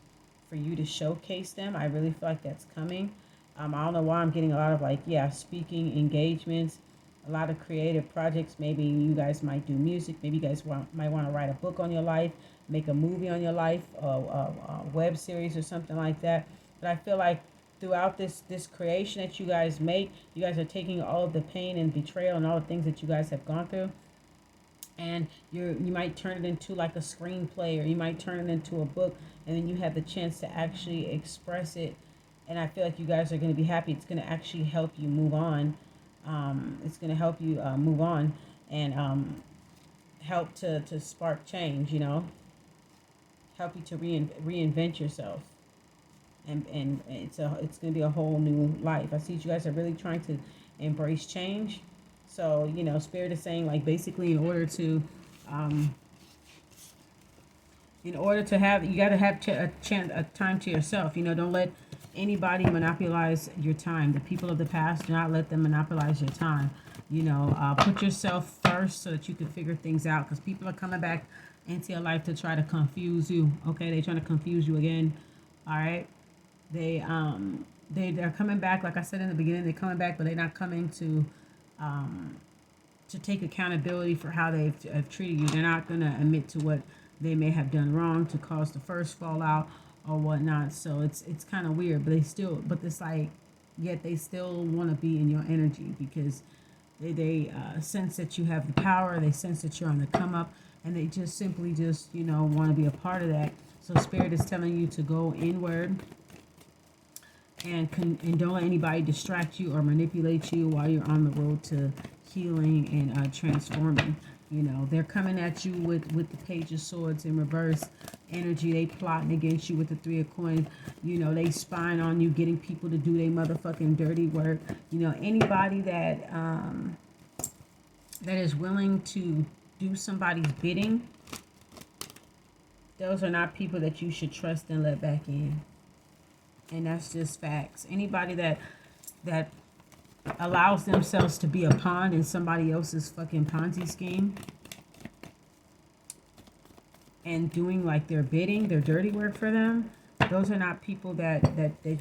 for you to showcase them. I really feel like that's coming. I don't know why I'm getting a lot of speaking engagements, a lot of creative projects. Maybe you guys might do music. Maybe you guys might want to write a book on your life, make a movie on your life, a web series or something like that. But I feel like throughout this creation that you guys make, you guys are taking all of the pain and betrayal and all the things that you guys have gone through, and you might turn it into like a screenplay, or you might turn it into a book, and then you have the chance to actually express it. And I feel like you guys are going to be happy. It's going to actually help you move on. It's going to help you move on, and help to spark change, help you to reinvent yourself. And it's going to be a whole new life. I see you guys are really trying to embrace change. So, Spirit is saying, like, basically um, have, you got to have a time to yourself. Don't let anybody monopolize your time. The people of the past, do not let them monopolize your time. Put yourself first so that you can figure things out, because people are coming back into your life to try to confuse you. Okay, they're trying to confuse you again. All right, they're coming back. Like I said in the beginning, they're coming back, but they're not coming to take accountability for how they've have treated you. They're not going to admit to what they may have done wrong to cause the first fallout or whatnot. So it's kind of weird, but it's like, yet they still want to be in your energy, because they sense that you have the power. They sense that you're on the come up, and they just simply want to be a part of that. So Spirit is telling you to go inward, and don't let anybody distract you or manipulate you while you're on the road to healing and transforming. They're coming at you with the Page of Swords in reverse energy. They plotting against you with the Three of Coins. They spying on you, getting people to do their motherfucking dirty work. Anybody that is willing to do somebody's bidding, those are not people that you should trust and let back in. And that's just facts. Anybody that allows themselves to be a pawn in somebody else's fucking Ponzi scheme and doing like their bidding, their dirty work for them, those are not people that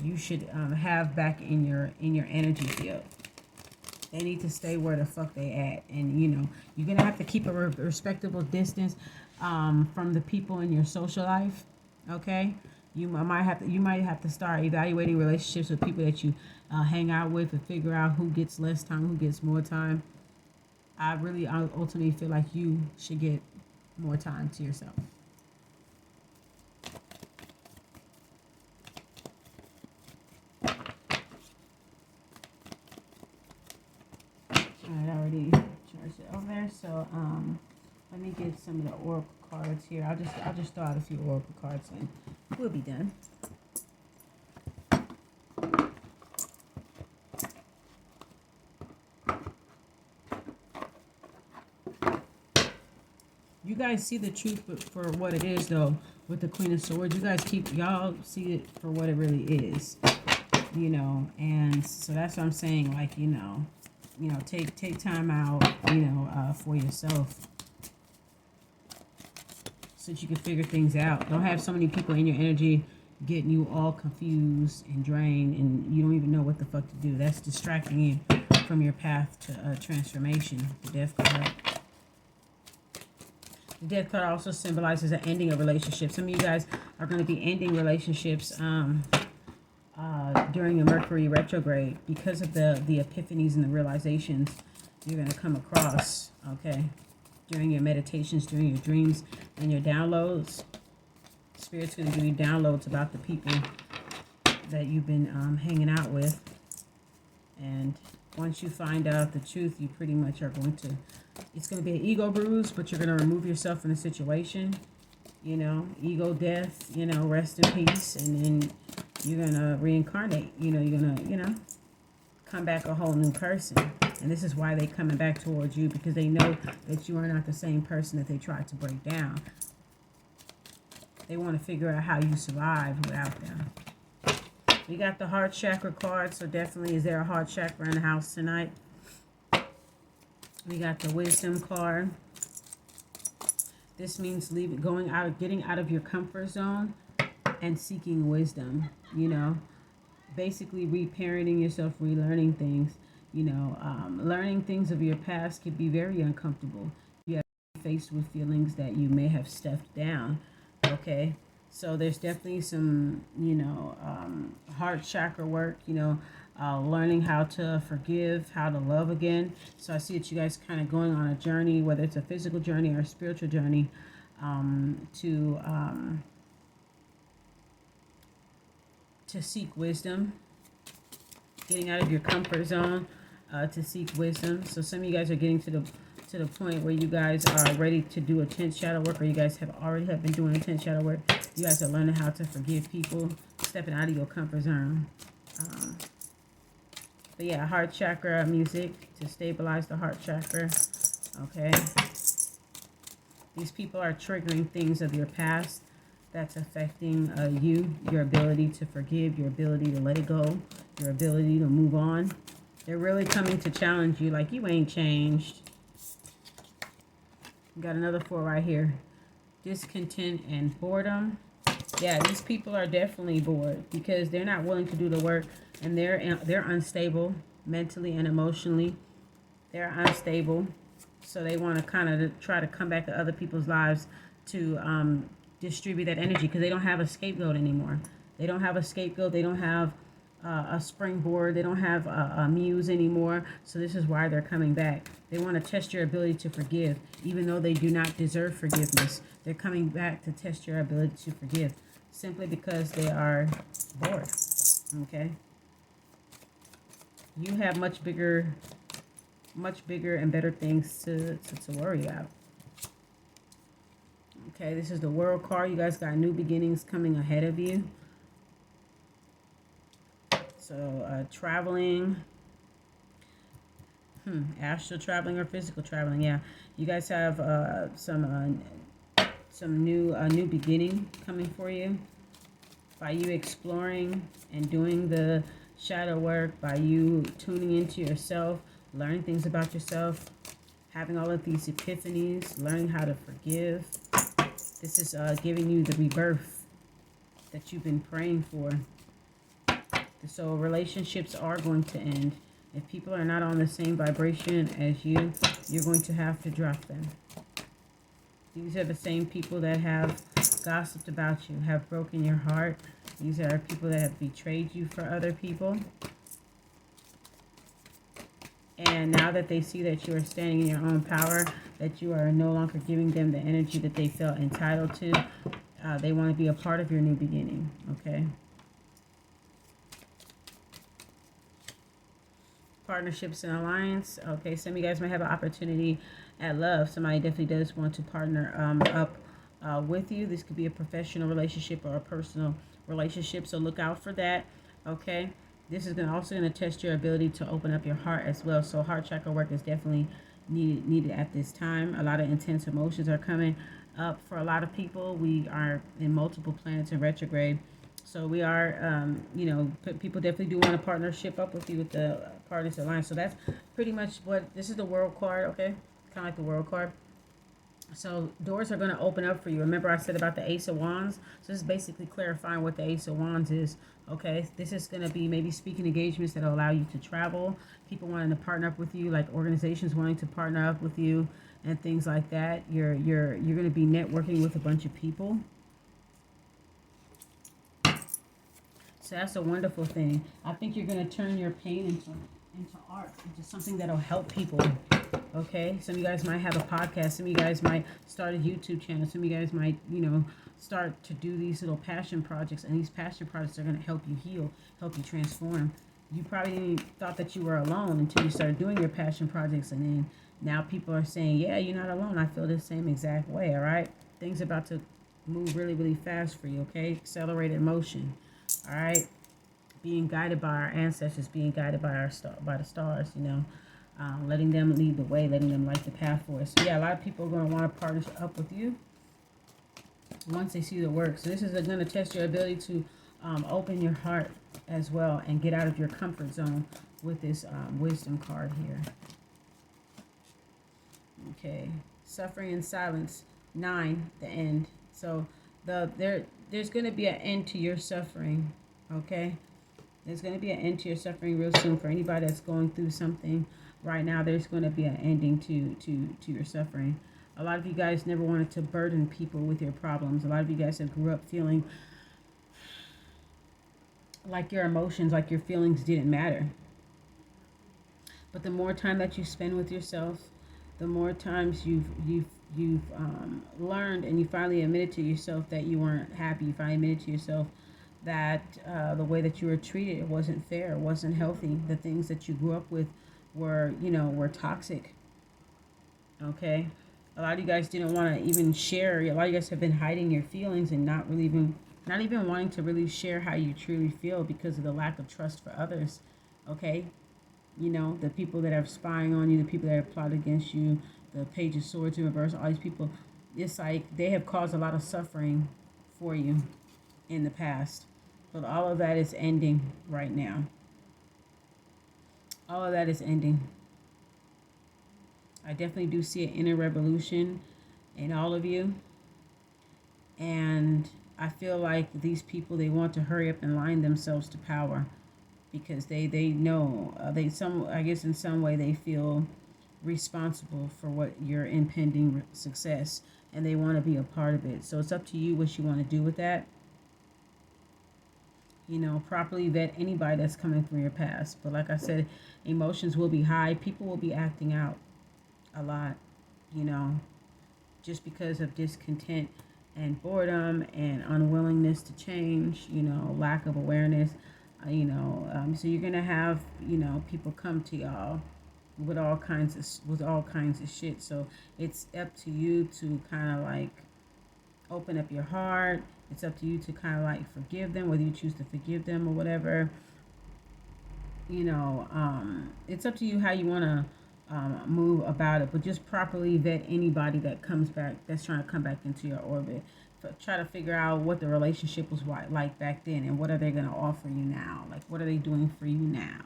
you should have back in your energy field. They need to stay where the fuck they at. And you know, you're gonna have to keep a respectable distance from the people in your social life. Okay, you might have to start evaluating relationships with people that you hang out with and figure out who gets less time, who gets more time. I ultimately feel like you should get more time to yourself. Alright, I already charged it over there. So let me get some of the oracle cards here. I'll just throw out a few oracle cards and we'll be done. You guys see the truth for what it is, though, with the Queen of Swords. You guys y'all see it for what it really is, you know. And so that's what I'm saying. Like, you know, take time out, you know, for yourself, so that you can figure things out. Don't have so many people in your energy getting you all confused and drained, and you don't even know what the fuck to do. That's distracting you from your path to transformation. The Death card. The Death card also symbolizes an ending of relationships. Some of you guys are going to be ending relationships during the Mercury Retrograde because of the epiphanies and the realizations you're going to come across, okay, during your meditations, during your dreams, and your downloads. Spirit's going to give you downloads about the people that you've been hanging out with. And once you find out the truth, you pretty much are going to... It's going to be an ego bruise, but you're going to remove yourself from the situation. You know, ego death, you know, rest in peace. And then you're going to reincarnate. You know, you're going to, you know, come back a whole new person. And this is why they're coming back towards you, because they know that you are not the same person that they tried to break down. They want to figure out how you survive without them. We got the heart chakra card, so definitely is there a heart chakra in the house tonight? We got the wisdom card. This means getting out of your comfort zone and seeking wisdom, you know. Basically reparenting yourself, relearning things, you know. Learning things of your past can be very uncomfortable. You have to be faced with feelings that you may have stuffed down, okay? So there's definitely some, you know, heart chakra work, you know, learning how to forgive, how to love again. So I see that you guys kind of going on a journey, whether it's a physical journey or a spiritual journey, to seek wisdom, getting out of your comfort zone to seek wisdom. So some of you guys are getting to the point where you guys are ready to do a 10th shadow work, or you guys have been doing a 10th shadow work. You guys are learning how to forgive people, stepping out of your comfort zone. But yeah, heart chakra music to stabilize the heart chakra. Okay. These people are triggering things of your past that's affecting you, your ability to forgive, your ability to let it go, your ability to move on. They're really coming to challenge you like you ain't changed. Got another 4 right here. Discontent and boredom. Yeah, these people are definitely bored because they're not willing to do the work, and they're unstable mentally and emotionally. They're unstable, so they want to kind of try to come back to other people's lives to distribute that energy because they don't have a scapegoat anymore. They don't have a scapegoat. They don't have a springboard. They don't have a muse anymore. So this is why they're coming back. They want to test your ability to forgive, even though they do not deserve forgiveness. They're coming back to test your ability to forgive, simply because they are bored. Okay. You have much bigger and better things to worry about. Okay, this is the World card. You guys got new beginnings coming ahead of you. So, traveling. Astral traveling or physical traveling. Yeah, you guys have some new beginning coming for you by you exploring and doing the shadow work, by you tuning into yourself, learning things about yourself, having all of these epiphanies, learning how to forgive. This is giving you the rebirth that you've been praying for. So relationships are going to end. If people are not on the same vibration as you, you're going to have to drop them. These are the same people that have gossiped about you, have broken your heart. These are people that have betrayed you for other people. And now that they see that you are standing in your own power, that you are no longer giving them the energy that they felt entitled to, they want to be a part of your new beginning, okay? Partnerships and alliance. Okay, some of you guys might have an opportunity at love. Somebody definitely does want to partner up with you. This could be a professional relationship or a personal relationship, so look out for that. Okay, this is also going to test your ability to open up your heart as well. So heart chakra work is definitely needed at this time. A lot of intense emotions are coming up for a lot of people. We are in multiple planets in retrograde. So we are, people definitely do want a partnership up with you with the Partners Alliance. So that's pretty much what, this is the World card, okay? Kind of like the World card. So doors are going to open up for you. Remember I said about the Ace of Wands? So this is basically clarifying what the Ace of Wands is, okay? This is going to be maybe speaking engagements that will allow you to travel. People wanting to partner up with you, like organizations wanting to partner up with you and things like that. You're going to be networking with a bunch of people. So that's a wonderful thing. I think you're going to turn your pain into art, into something that'll help people. Okay? Some of you guys might have a podcast. Some of you guys might start a YouTube channel. Some of you guys might, start to do these little passion projects. And these passion projects are going to help you heal, help you transform. You probably thought that you were alone until you started doing your passion projects. And then now people are saying, yeah, you're not alone. I feel the same exact way, all right? Things are about to move really, really fast for you, okay? Accelerated motion. All right, being guided by our ancestors, being guided by by the stars, letting them lead the way, letting them light the path for us. So yeah, a lot of people are going to want to partner up with you once they see the work. So this is going to test your ability to open your heart as well and get out of your comfort zone with this wisdom card here. Okay, suffering in silence. 9, the end. So there's going to be an end to your suffering, okay? There's going to be an end to your suffering real soon. For anybody that's going through something right now, there's going to be an ending to your suffering. A lot of you guys never wanted to burden people with your problems. A lot of you guys have grew up feeling like your emotions, like your feelings didn't matter. But the more time that you spend with yourself, the more times you've learned and you finally admitted to yourself that you weren't happy. You finally admitted to yourself that the way that you were treated, it wasn't fair, it wasn't healthy. The things that you grew up with were toxic. Okay? A lot of you guys didn't want to even share. A lot of you guys have been hiding your feelings and not even wanting to really share how you truly feel because of the lack of trust for others. Okay? The people that are spying on you, the people that have plotted against you, the Page of Swords in reverse, all these people, it's like they have caused a lot of suffering for you in the past. But all of that is ending right now. All of that is ending. I definitely do see an inner revolution in all of you. And I feel like these people, they want to hurry up and align themselves to power. Because they know, I guess in some way they feel responsible for what your impending success, and they want to be a part of it. So it's up to you what you want to do with that. Properly vet anybody that's coming from your past. But like I said, emotions will be high. People will be acting out a lot, just because of discontent and boredom and unwillingness to change, lack of awareness. So you're gonna have people come to y'all with all kinds of shit. So it's up to you to kind of like open up your heart. It's up to you to kind of like forgive them, whether you choose to forgive them or whatever. It's up to you how you want to move about it, but just properly vet anybody that comes back, that's trying to come back into your orbit. Try to figure out what the relationship was like back then, and what are they going to offer you now, like what are they doing for you now.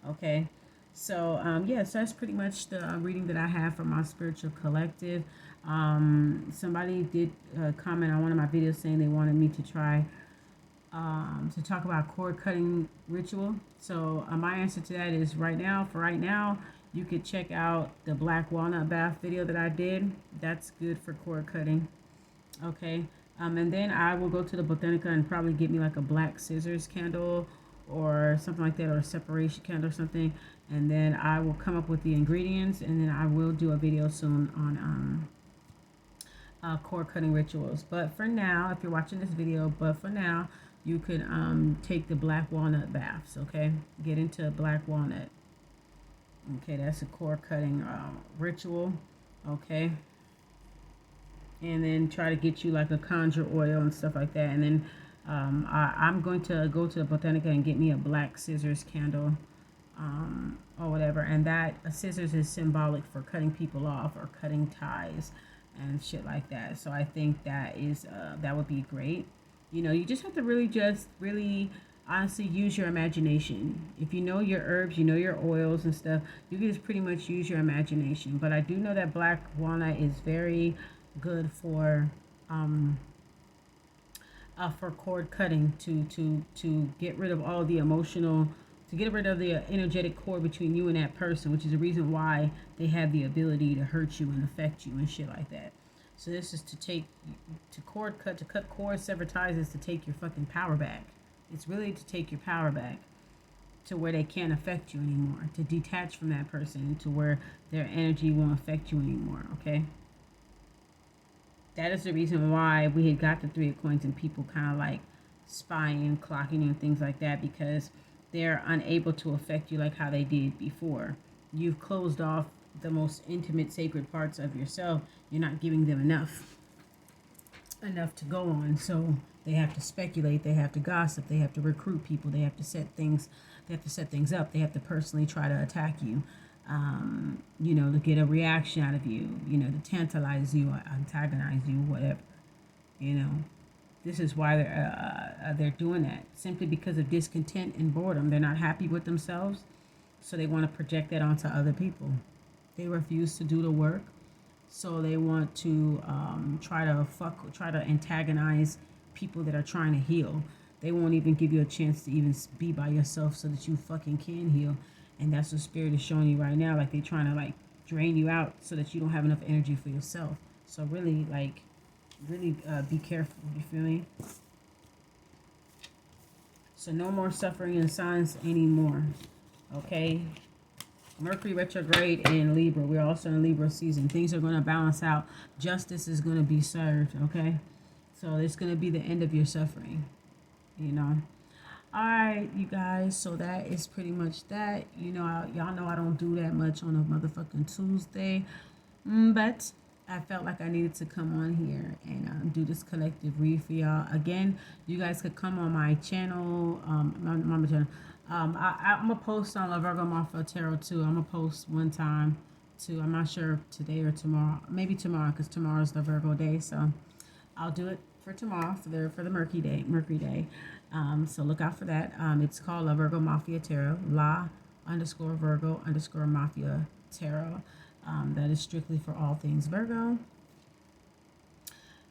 Okay, so yeah, so that's pretty much the reading that I have from my spiritual collective. Somebody did comment on one of my videos saying they wanted me to try to talk about cord cutting ritual. So my answer to that is right now, you could check out the black walnut bath video that I did. That's good for cord cutting. Okay. And then I will go to the Botanica and probably get me like a black scissors candle or something like that, or a separation candle or something. And then I will come up with the ingredients, and then I will do a video soon on cord cutting rituals. But for now, if you're watching this video, you could take the black walnut baths. Okay, get into black walnut. Okay, that's a cord cutting ritual. Okay, and then try to get you like a conjure oil and stuff like that. And then I'm going to go to the Botanica and get me a black scissors candle or whatever. And that scissors is symbolic for cutting people off or cutting ties and shit like that. So I think that is that would be great. You know, you just have to really honestly use your imagination. If you know your herbs, you know your oils and stuff, you can just pretty much use your imagination. But I do know that black walnut is very good for cord cutting, to get rid of all the emotional, to get rid of the energetic cord between you and that person, which is the reason why they have the ability to hurt you and affect you and shit like that. So this is to cut cords, sever ties, is to take your fucking power back. It's really to take your power back to where they can't affect you anymore, to detach from that person to where their energy won't affect you anymore. Okay. That is the reason why we had got the Three of Coins and people kind of like spying, clocking you and things like that, because they're unable to affect you like how they did before. You've closed off the most intimate, sacred parts of yourself. You're not giving them enough to go on. So they have to speculate, they have to gossip, they have to recruit people, they have to set things up, they have to personally try to attack you. You know, to get a reaction out of you, you know, to tantalize you or antagonize you, whatever. You know, this is why they're doing that, simply because of discontent and boredom. They're not happy with themselves, so they want to project that onto other people. They refuse to do the work, so they want to try to antagonize people that are trying to heal. They won't even give you a chance to even be by yourself so that you fucking can heal. And that's what Spirit is showing you right now. Like, they're trying to like drain you out so that you don't have enough energy for yourself. So really be careful. You feel me? So no more suffering and signs anymore. Okay. Mercury retrograde in Libra. We're also in Libra season. Things are going to balance out. Justice is going to be served. Okay. So it's going to be the end of your suffering. You know. Alright, you guys, so that is pretty much that. You know, y'all know I don't do that much on a motherfucking Tuesday, but I felt like I needed to come on here and do this collective read for y'all. Again, you guys could come on my channel, my channel. I'm going to post on La Virgo Mafia Tarot too. I'm going to post one time too. I'm not sure if today or tomorrow. Maybe tomorrow, because tomorrow's the Virgo day, so I'll do it for tomorrow for the Mercury day. So look out for that. It's called La Virgo Mafia Tarot. La_Virgo_Mafia Tarot. That is strictly for all things Virgo.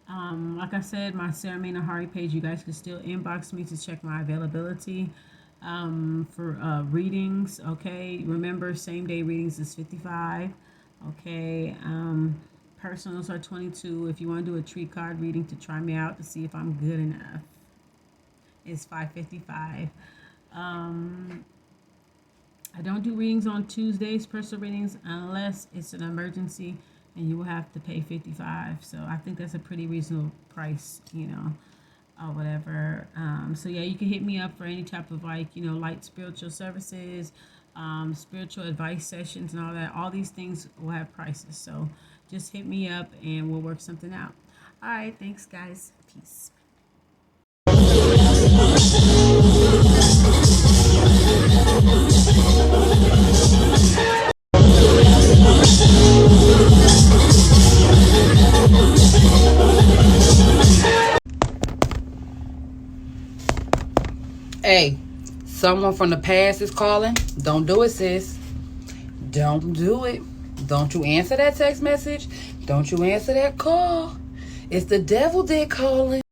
Like I said, my Sarah May Nahari page, you guys can still inbox me to check my availability for readings. Okay, remember, same day readings is $55. Okay, personals are $22. If you want to do a tree card reading to try me out to see if I'm good enough, it's $5.55. I don't do readings on Tuesdays, personal readings, unless it's an emergency and you will have to pay $55. So I think that's a pretty reasonable price, you know, or whatever. So yeah, you can hit me up for any type of like, you know, light spiritual services, spiritual advice sessions and all that. All these things will have prices. So just hit me up and we'll work something out. All right. Thanks, guys. Peace. someone from the past is calling. Don't do it, sis. Don't do it. Don't you answer that text message. Don't you answer that call. It's the devil they're calling.